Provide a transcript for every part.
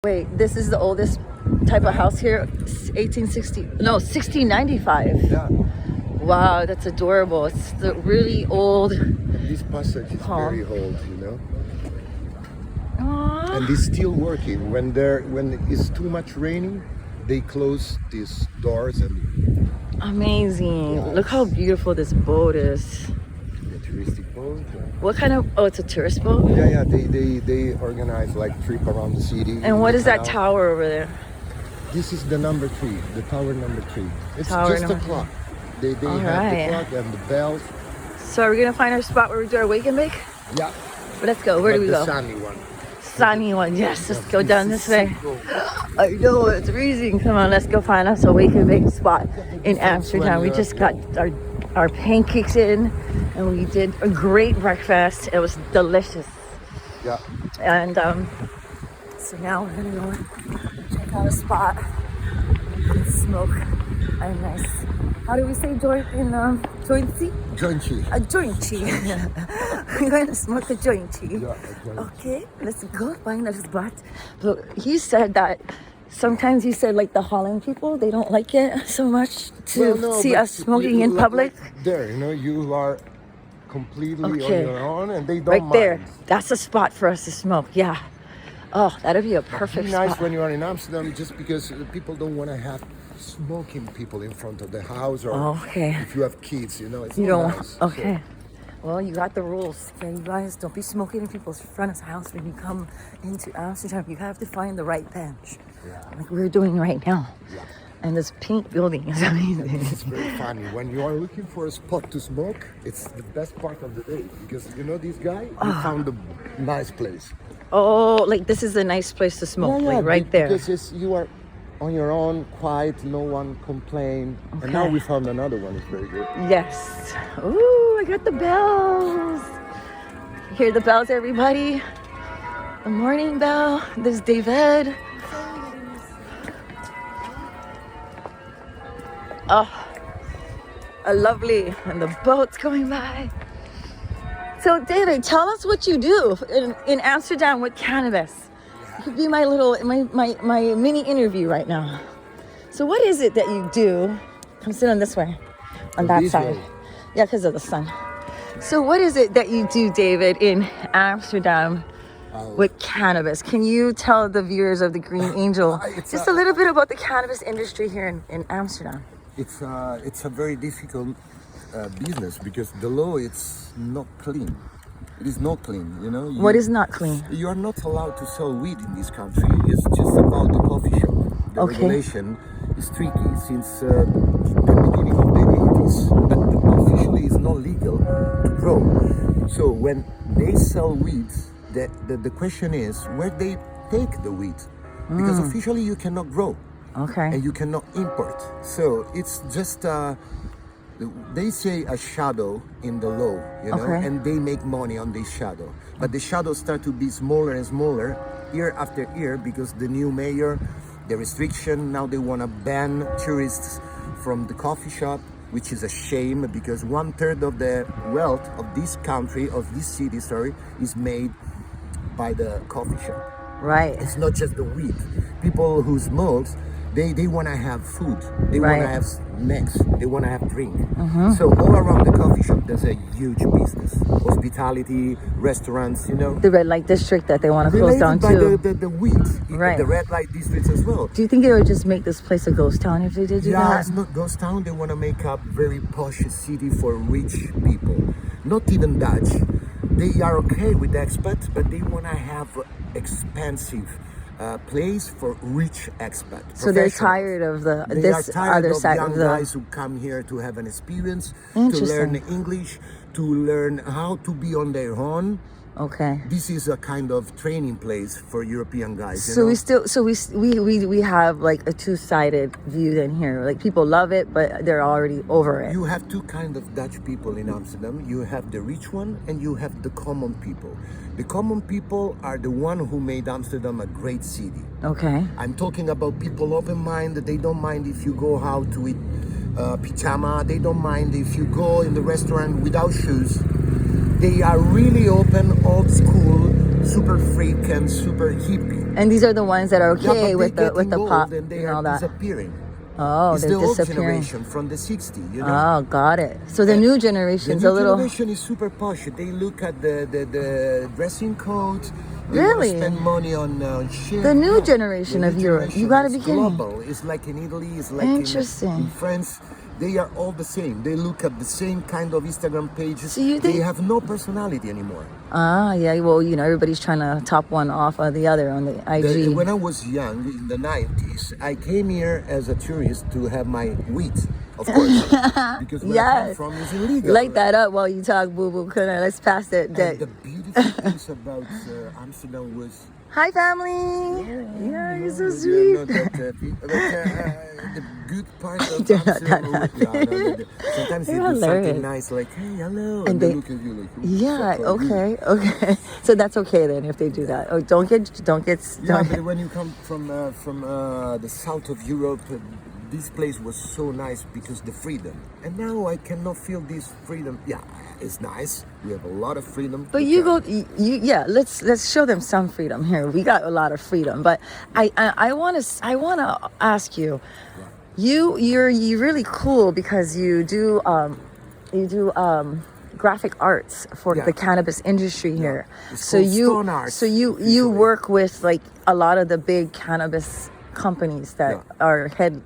Wait, this is the oldest type of house here? 1695. Yeah. Wow, that's adorable. It's the really old. This passage is very old, you know. Aww. And it's still working. When it's too much raining, they close these doors and. Amazing. Yes. Look how beautiful this boat is. The touristic boat. What kind of? Oh, it's a tourist boat. Yeah. They organize like trip around the city. And what is that tower over there? This is the number 3, the tower number 3. It's Tower just a number clock. They have right. the clock and the bells. So are we gonna find our spot where we do our wake and bake? Yeah. Let's go. Where do we the go? sunny one. Sunny one. Yes. Let's go down this way. I know it's freezing. Come on, let's go find us a wake and bake spot in Amsterdam. We just got our pancakes in, and we did a great breakfast. It was delicious. Yeah. And so now we're gonna go check out a spot and smoke a nice. How do we say joint in jointy? Jointy. A jointy. We're going to smoke a jointy. Yeah, a joint. Okay, let's go find a spot. Look, he said that sometimes he said like the Holland people, they don't like it so much to see us smoking in public. There, you know, you are completely on your own and they don't right mind. there. That's a spot for us to smoke. Yeah. Oh, that'd be a perfect It's nice spot. when you are in Amsterdam just because people don't want to have smoking people in front of the house or Okay. if you have kids, you know, it's You not don't. nice. Okay. Well, you got the rules. Okay, you guys, don't be smoking in people's front of the house when you come into Amsterdam. You have to find the right bench, like we're doing right now. Yeah. And this pink building is amazing. It's very funny. When you are looking for a spot to smoke, it's the best part of the day because you know this guy, he found a nice place. Oh, like this is a nice place to smoke, like right there. Because you are on your own, quiet, no one complain. Okay. And now we found another one. It's very good. Yes. Ooh, I got the bells. Hear the bells, everybody? The morning bell. There's David. Oh, a lovely, and the boat's going by. So, David, tell us what you do in Amsterdam with cannabis. It could be my little, my mini interview right now. So, what is it that you do? Come sit on this way, on that this side. way. Yeah, because of the sun. So, what is it that you do, David, in Amsterdam with cannabis? Can you tell the viewers of the Green Angel just a little bit about the cannabis industry here in Amsterdam? It's a very difficult business because the law it's not clean. It is not clean, you know. What is not clean? You are not allowed to sell weed in this country. It's just about the coffee shop. The regulation is tricky since the beginning of the 80s, but officially it's not legal to grow. So when they sell weed, the question is where they take the weed, because officially you cannot grow. Okay. And you cannot import. So it's just they say a shadow in the law, you know, and they make money on this shadow. But the shadows start to be smaller and smaller year after year because the new mayor, the restriction, now they want to ban tourists from the coffee shop, which is a shame because 1/3 of the wealth of this country, of this city, is made by the coffee shop. Right. It's not just the weed. People who smoke, they want to have food. They want to have snacks. They want to have drink. So all around the coffee shop, there's a huge business. Hospitality, restaurants, you know. The red light district that they want to close down by too. the weed, Right. the red light districts as well. Do you think it would just make this place a ghost town if they did do Yeah, that? it's not ghost town. They want to make a very posh city for rich people. Not even Dutch. They are okay with the expats, but they want to have expensive place for rich expats. So they're tired of this other side of the guys who come here to have an experience, to learn English, to learn how to be on their own. Okay. This is a kind of training place for European guys. So we have like a two-sided view then here. Like people love it, but they're already over it. You have two kind of Dutch people in Amsterdam. You have the rich one and you have the common people. The common people are the one who made Amsterdam a great city. Okay. I'm talking about people open-minded. They don't mind if you go out to eat pyjama. They don't mind if you go in the restaurant without shoes. They are really open, old school super freak and super hippie. And these are the ones that are okay but with the pop and they and all are that. disappearing. Oh, It's they're the old disappearing. generation from the 60s, you know. Oh, got it. So the new generation's The a new little. generation is super posh. They look at the dressing code. They Really? want to spend money on shit. The new Yeah. generation The of new Europe. You generation gotta is be kidding me. global. It's like in Italy. It's like Interesting. in France. They are all the same. They look at the same kind of Instagram pages. So you think- they have no personality anymore. Ah, yeah. Well, you know, everybody's trying to top one off of the other on the IG. When I was young in the 90s, I came here as a tourist to have my weed, of course, because where I come Yes. from is illegal. Light that up while you talk, boo boo. Let's pass it. And the beautiful things about Amsterdam was. Hi, family. Yeah, you're so They're sweet. not that happy. But the good part of They're not Amsterdam, that happy. sometimes they They're do hilarious. something nice like, hey, hello, And and they they- look at you like, Yeah. "Who the fuck are you?" Okay. So that's okay then if they do that. Oh, don't get. Yeah, but when you come from the south of Europe, this place was so nice because the freedom. And now I cannot feel this freedom. Yeah, it's nice. We have a lot of freedom. But you go, yeah. Let's show them some freedom here. We got a lot of freedom, but I want to ask you, you're really cool because you do graphic arts for Yeah. the cannabis industry here. It's So called you stone art, you usually. work with like a lot of the big cannabis companies that Yeah. are head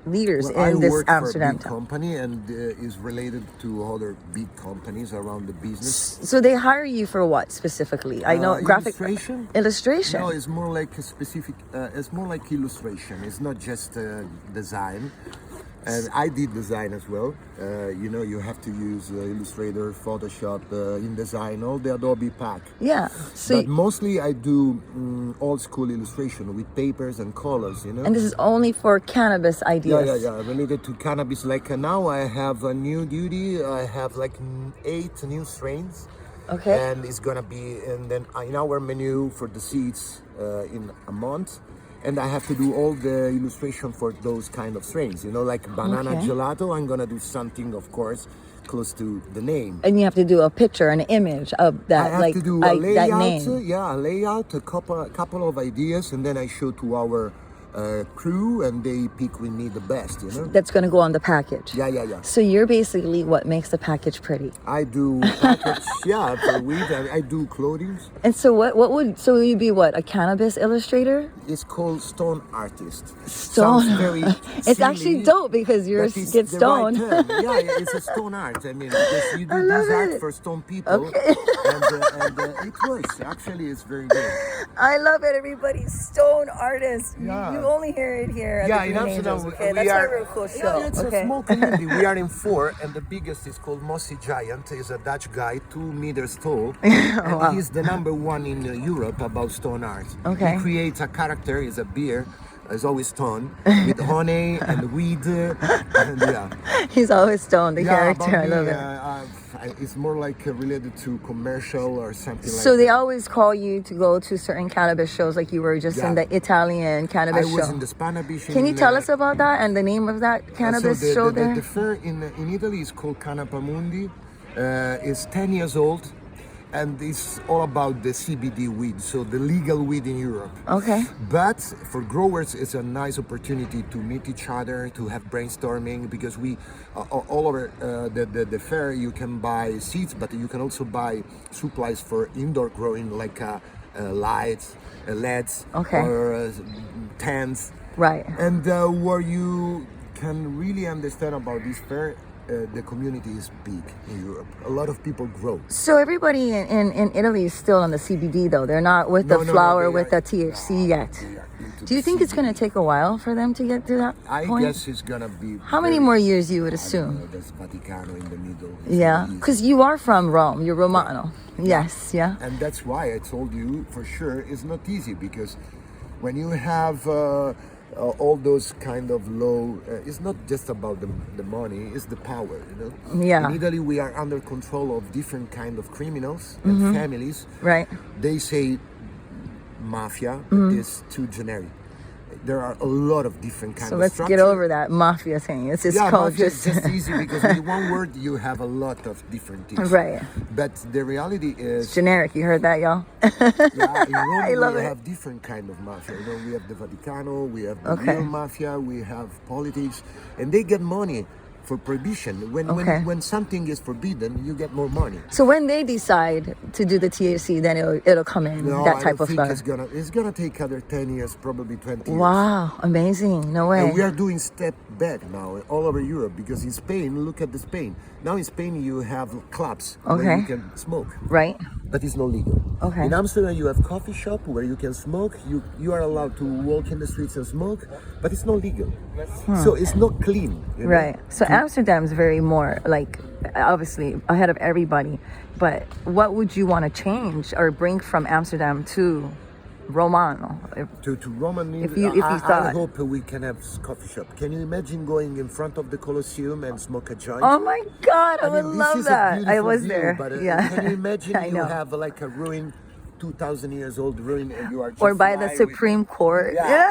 leaders Well, in I this work for a Amsterdam big town. company and is related to other big companies around the business. So they hire you for what specifically? I know graphic Illustration? illustration. No, it's more like a specific. It's more like illustration. It's not just design. And I did design as well. You know, you have to use Illustrator, Photoshop, InDesign, all the Adobe pack. Yeah. So But mostly I do old school illustration with papers and colors, you know? and this is only for cannabis ideas. Yeah. Related to cannabis. Like now I have a new duty. I have like 8 new strains. Okay. And it's gonna be and then in our menu for the seeds in a month. And I have to do all the illustration for those kind of strains, you know, like banana Okay. gelato. I'm gonna do something, of course, close to the name. And you have to do a picture, an image of I that, have like, to do a like layout, that name. a layout, a couple of ideas, and then I show to our crew, and they pick with me the best, you know. That's going to go on the package. Yeah. So you're basically what makes the package pretty. I do package, for weed. I do clothing. And so so you'd be what, a cannabis illustrator? It's called stone artist. Stone. Sounds very It's actually silly, dope because you're but it's get the stoned. Right term. Yeah, it's a stone art. I mean, because you do love this art it. for stone people, and it works. Actually, it's very good. I love it, everybody. Stone artists. Yeah. You only hear it here at Yeah, the in Green Amsterdam, Angel'Z, okay? we That's are. a real cool show. Yeah, it's okay? a small community. We are in 4, and the biggest is called Mossy Giant. He's a Dutch guy, 2 meters tall, and Wow. he's the #1 in Europe about stone art. Okay. He creates a character. Is a beer. It's always stone with honey and weed, and yeah. He's always stoned, the character. about I love me, it. it's more like related to commercial or something like So that. they always call you to go to certain cannabis shows, like you were just in Yeah. the Italian I cannabis was show. in the Spanish. Can you tell us about that and the name of that cannabis so show the there? fair in Italy is called Canapamundi. It's 10 years old, and it's all about the CBD weed, so the legal weed in Europe. Okay. But for growers, it's a nice opportunity to meet each other, to have brainstorming, because we all over the fair you can buy seeds, but you can also buy supplies for indoor growing, like lights, LEDs, Okay. or tents. Right. And where you can really understand about this fair, the community is big in Europe. A lot of people grow. So everybody in Italy is still on the CBD though. They're not with the No, flower they with are- the THC yet. They are into Do you the think it's CBD. going to take a while for them to get to that I point? guess it's gonna be. How many more years you would I don't assume? know, there's Vaticano in the middle. It's Yeah, not easy. because you are from Rome. You're Romano. Yes, yeah. And that's why I told you for sure it's not easy, because when you have all those kind of low, it's not just about the money, it's the power, you know. Yeah. In Italy, we are under control of different kind of criminals and families. Right. They say mafia, but it's too generic. there are a lot of different kinds So of let's structure. get over that mafia thing. It's just called mafia just... is just easy because with one word you have a lot of different things. Right. But the reality is... It's generic. You heard that, y'all? Yeah, in Rome I love we it. have different kind of mafia. You know, we have the Vaticano, we have the Okay. real mafia, we have politics, and they get money for prohibition. When something is forbidden, you get more money. So when they decide to do the THC, then it'll come in, No, that I type don't of think stuff. it's gonna take other 10 years, probably 20 years. Wow, amazing. No way. And we are doing step back now all over Europe because in Spain, look at the Spain. Now in Spain you have clubs where you can smoke. Right. But it's not legal. Okay. In Amsterdam you have coffee shop where you can smoke. You are allowed to walk in the streets and smoke, but it's not legal. So it's not clean. You know? Right. So Amsterdam's very more like obviously ahead of everybody. But what would you want to change or bring from Amsterdam to Romano? To Roman, If you I thought... hope we can have coffee shop. Can you imagine going in front of the Colosseum and smoke a joint? Oh my God, I would mean, this love is a that. I beautiful was view, there. But, Yeah. Can you imagine I you know. have like a ruin, 2,000 years old ruin, and you are just Or by the fly Supreme Court. Yeah.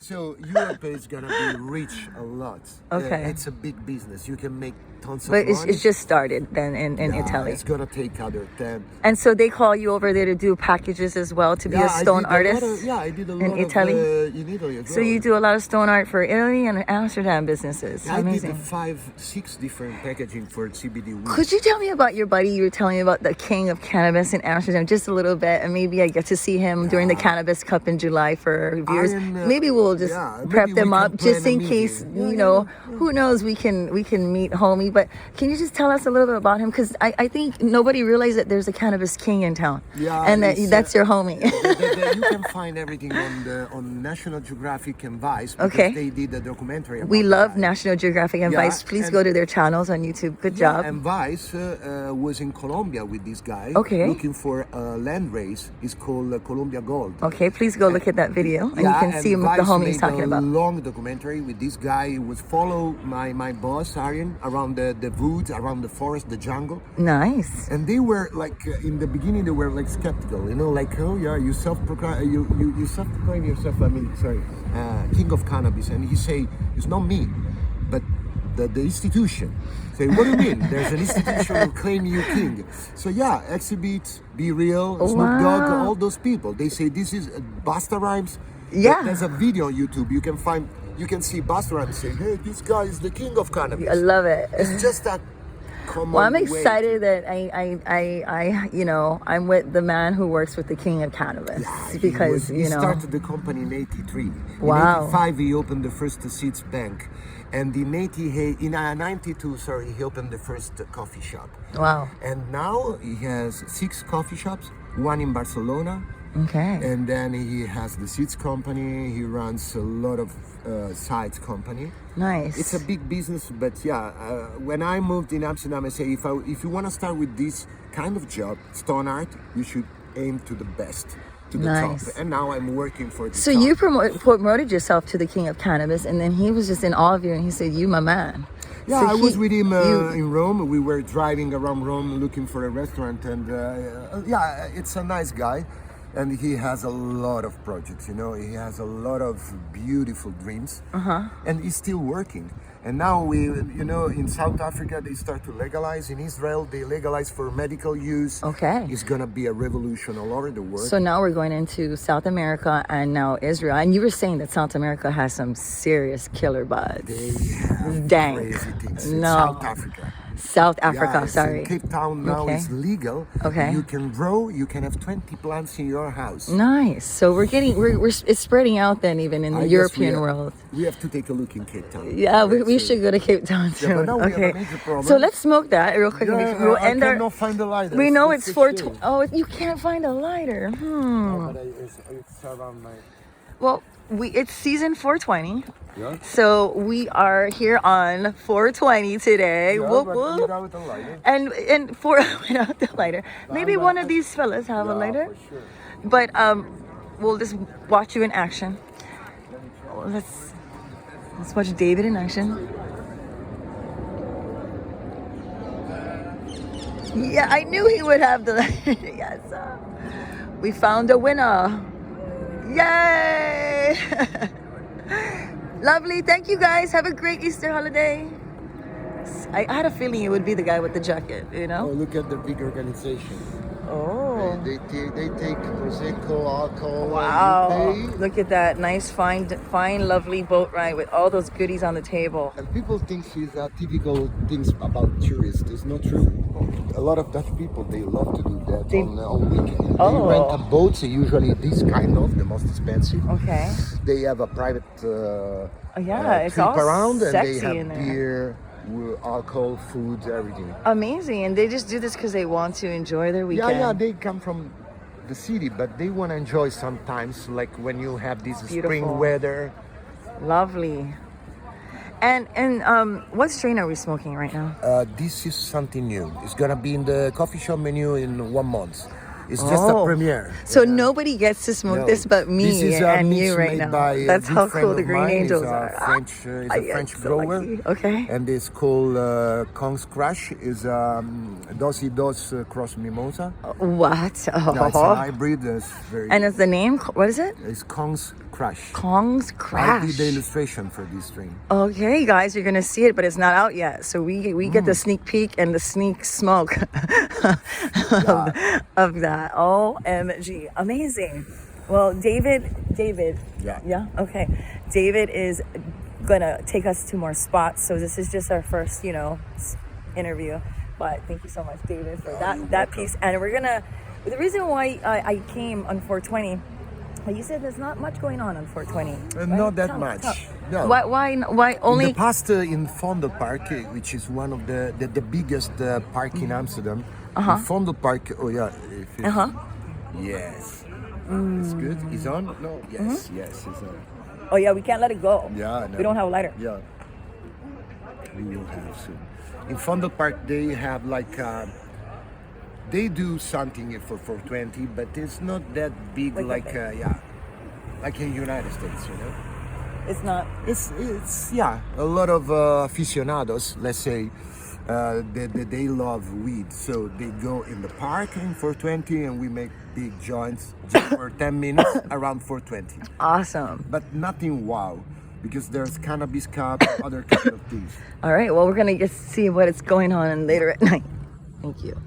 So Europe is gonna be rich a lot. Okay. It's a big business. You can make tons of But money. it's just started then in Yeah, Italy. It's gonna take other 10. And so they call you over there to do packages as well, to be a stone artist? I did a lot in Italy? in Italy as well. So you do a lot of stone art for Italy and Amsterdam businesses. I Amazing. did 5-6 different packaging for CBD weed. Could you tell me about your buddy? You were telling me about the king of cannabis in Amsterdam just a little bit, and maybe I get to see him during the Cannabis Cup in July for viewers. Maybe we'll just prep maybe them we up can just plan a in case, meeting. you know, who knows, we can meet homie. But can you just tell us a little bit about him? Because I think nobody realized that there's a cannabis king in town. Yeah, And that it's, that's your homie. You can find everything on National Geographic and Vice because they did a documentary about We love that. National Geographic and Yeah, Vice. Please and- go to their channels on YouTube. Good job. And Vice was in Colombia with this guy looking for a land race. It's called Colombia Gold. Okay, please go look at that video, and you can see and what the Vice homie is made talking a about. long documentary with this guy. He was follow my boss Arjen around the woods, around the forest, the jungle. Nice. And they were like in the beginning they were like skeptical, you know, like, oh yeah, you self-proclaim yourself, king of cannabis, and he say it's not me, but the institution. Say, what do you mean? There's an institution who claim you king. So yeah, Exhibit, Be Real, Snoop Dogg, all those people. They say this is Busta Rhymes. Yeah. There's a video on YouTube. You can see Busta Rhymes say, hey, this guy is the king of cannabis. I love it. It's just a common Well, I'm way excited that I you know, I'm with the man who works with the king of cannabis because he you know. started the company in '83. Wow. In '85 he opened the first seeds bank, and in '92, he opened the first coffee shop. Wow. And now he has 6 coffee shops, one in Barcelona. Okay. And then he has the seeds company. He runs a lot of sides company. Nice. It's a big business, but yeah, when I moved in Amsterdam, I say if you want to start with this kind of job, stone art, you should aim to the best, to the top. And now I'm working for the So top. you promoted yourself to the king of cannabis, and then he was just in awe of you, and he said, "You, my man." Yeah, So I was with him in Rome. We were driving around Rome looking for a restaurant, and yeah, it's a nice guy. And he has a lot of projects, you know. He has a lot of beautiful dreams, and he's still working. And now in South Africa they start to legalize. In Israel they legalize for medical use. Okay. It's gonna be a revolution all over the world. So now we're going into South America and now Israel. And you were saying that South America has some serious killer buds. They have Dank. crazy things. No. South Africa. South Africa, Yeah, sorry. in Cape Town now is legal. Okay. You can grow. You can have 20 plants in your house. Nice. So we're it's spreading out then even in the I guess European world. We have to take a look in Cape Town. Yeah, we should go to Cape Town soon. but now we have Okay. a major problem. So let's smoke that real quick. We'll I end our. cannot find the lighter. We know That's it's a 420. shame. Oh, you can't find a lighter. No, but it's around my... Well, it's season 420. Yeah. So we are here on 420 today. Yeah, Whoop, but whoop. without the lighter. And without the lighter. Maybe one of these fellas have a lighter. For sure. But we'll just watch you in action. Let's watch David in action. Yeah, I knew he would have the. Yes. We found a winner. Yay! Lovely. Thank you guys. Have a great Easter holiday. I had a feeling it would be the guy with the jacket, you Oh, know? look at the big organization. Oh. They take Prosecco, alcohol. Wow. You pay. Look at that. Nice, fine, lovely boat ride with all those goodies on the table. And people think she's typical things about tourists. It's not true. A lot of Dutch people, they love to do that on weekend. Oh. They rent a boat, usually this kind of, the most expensive. Okay. They have a private it's trip all around, and they sexy have in there. beer, alcohol, food, everything. Amazing. And they just do this because they want to enjoy their weekend. Yeah, they come from the city, but they want to enjoy sometimes, like when you have this spring weather. Lovely. And what strain are we smoking right now? This is something new. It's gonna be in the coffee shop menu in 1 month. It's just a premiere. So nobody gets to smoke this but me this is and mix you right made now. By That's a good how friend cool the of Green mine. Angels He's are. He's a French so grower. lucky. Okay. And it's called Kong's Crush. Is Dosy Dos Cross Mimosa. What? Oh. Yeah, it's a hybrid. That's very. And it's the name? What is it? It's Kong's Crush. Kong's I Crash. did the illustration for this string. Okay, guys, you're gonna see it, but it's not out yet. So we get the sneak peek and the sneak smoke of that. OMG, amazing. Well, David. Yeah. Okay. David is gonna take us to more spots. So this is just our first, interview. But thank you so much, David, for that piece. And we're gonna. The reason why I came on 420. You said there's not much going on 420. Right? Not that much. No. Why only? In the past, in Vondelpark, which is one of the biggest park in Amsterdam. In Vondelpark, yes. It's good. It's on? No? Yes, yes, it's on. Oh yeah, we can't let it go. Yeah, no. We don't have a lighter. Yeah. We will have soon. In Vondelpark, they have they do something for 420, but it's not that big like in United States, It's not. It's a lot of aficionados, let's say, they love weed, so they go in the park in 420 and we make big joints just for 10 minutes around 420. Awesome. But nothing wow, because there's cannabis cup, other kind of things. All right, well, we're gonna just see what is going on later at night. Thank you.